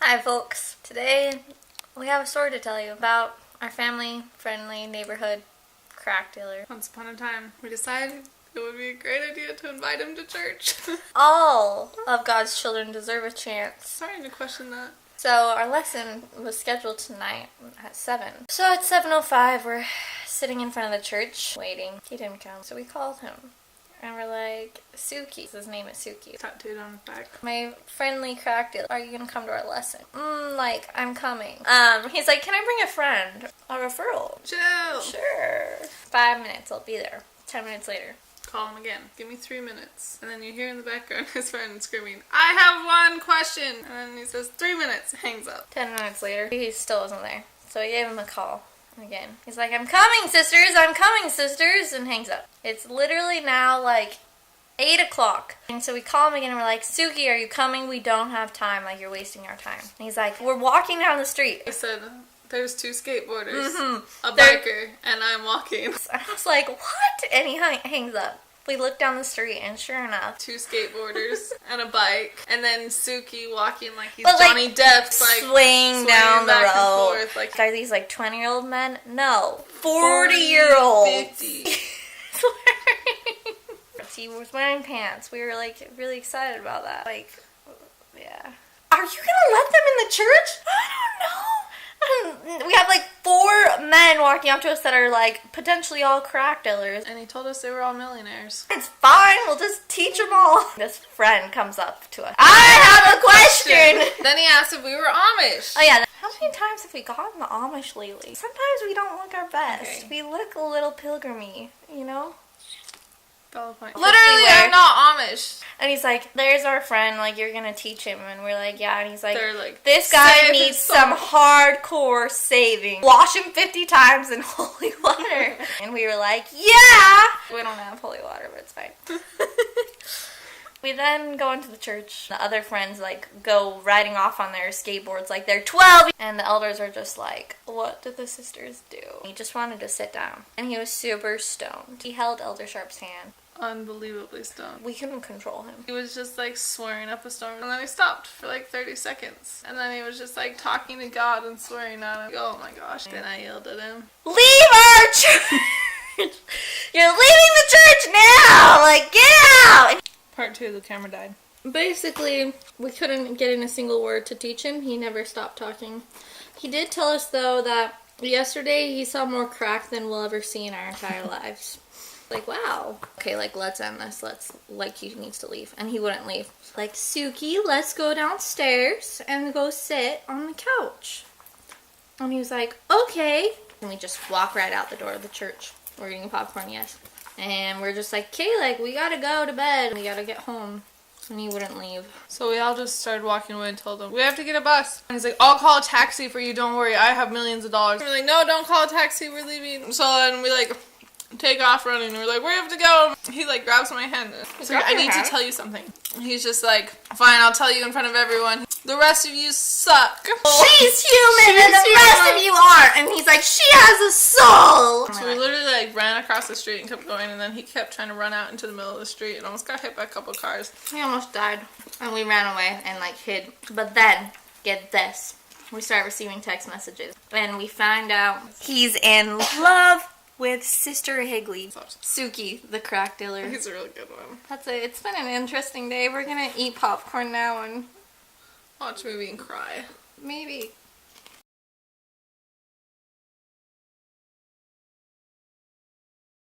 Hi folks, today we have a story to tell you about our family-friendly neighborhood crack dealer. Once upon a time, we decided it would be a great idea to invite him to church. All of God's children deserve a chance. Starting to question that. So our lesson was scheduled tonight at 7. So at 7:05 we're sitting in front of the church waiting. He didn't come, so we called him. And we're like, Sukie. His name is Sukie. Tattooed on his back. My friendly crack dealer, are you gonna come to our lesson? I'm coming. He's like, can I bring a friend? A referral? Chill. Sure. 5 minutes, I'll be there. 10 minutes later. Call him again. Give me 3 minutes. And then you hear in the background his friend screaming, I have one question. And then he says 3 minutes. Hangs up. 10 minutes later, he still wasn't there. So I gave him a call. Again. He's like, I'm coming, sisters! I'm coming, sisters! And hangs up. It's literally now like 8 o'clock. And so we call him again and we're like, Sukie, are you coming? We don't have time. Like, you're wasting our time. And he's like, we're walking down the street. I said, there's 2 skateboarders, a biker, and I'm walking. I was like, what? And he hangs up. We look down the street and sure enough, 2 skateboarders and a bike, and then Sukie walking like he's but, Johnny Depp's, like swaying down the back road. and forth, like, are these like 20-year-old men? No, 40-year-olds. 50. He was wearing pants. We were like really excited about that. Like, yeah. Are you gonna let them in the church? I don't know. We have like 4 men walking up to us that are like potentially all crack dealers. And he told us they were all millionaires. It's fine, we'll just teach them all. This friend comes up to us. I have a question! Then he asked if we were Amish. Oh yeah. How many times have we gotten the Amish lately? Sometimes we don't look our best. Okay. We look a little pilgrimy, you know? Valid point. Literally, I'm not Amish. And he's like, there's our friend, like, you're gonna teach him. And we're like, yeah. And he's like, this save guy needs some hardcore saving. Wash him 50 times in holy water. And we were like, yeah! We don't have holy water, but it's fine. We then go into the church. The other friends, like, go riding off on their skateboards like they're 12. And the elders are just like, what did the sisters do? He just wanted to sit down. And he was super stoned. He held Elder Sharp's hand. Unbelievably stoned. We couldn't control him. He was just like swearing up a storm, and then he stopped for like 30 seconds. And then he was just like talking to God and swearing at him. Oh my gosh. Then I yelled at him, leave our church! You're leaving the church now! Like, get out! Part 2, the camera died. Basically, we couldn't get in a single word to teach him. He never stopped talking. He did tell us, though, that yesterday he saw more crack than we'll ever see in our entire lives. Like, wow. Okay, like, let's end this. He needs to leave. And he wouldn't leave. Like, Sukie, let's go downstairs and go sit on the couch. And he was like, okay. And we just walk right out the door of the church. We're eating popcorn, yes. And we're just like, okay, like, we gotta go to bed. We gotta get home. And he wouldn't leave. So we all just started walking away and told him, we have to get a bus. And he's like, I'll call a taxi for you, don't worry, I have millions of dollars. And we're like, no, don't call a taxi, we're leaving. So then we like take off running, and we're like, we have to go. He like grabs my hand. He's like, I need to tell you something. And he's just like, fine, I'll tell you in front of everyone. The rest of you suck. She's human and the rest of you aren't. And he's like, she has a soul. So we literally like ran across the street and kept going, and then he kept trying to run out into the middle of the street and almost got hit by a couple cars. He almost died. And we ran away and like hid. But then, get this. We start receiving text messages. And we find out he's in love with Sister Higley. Sukie, the crack dealer. He's a really good one. It's been an interesting day. We're gonna eat popcorn now and watch a movie and cry. Maybe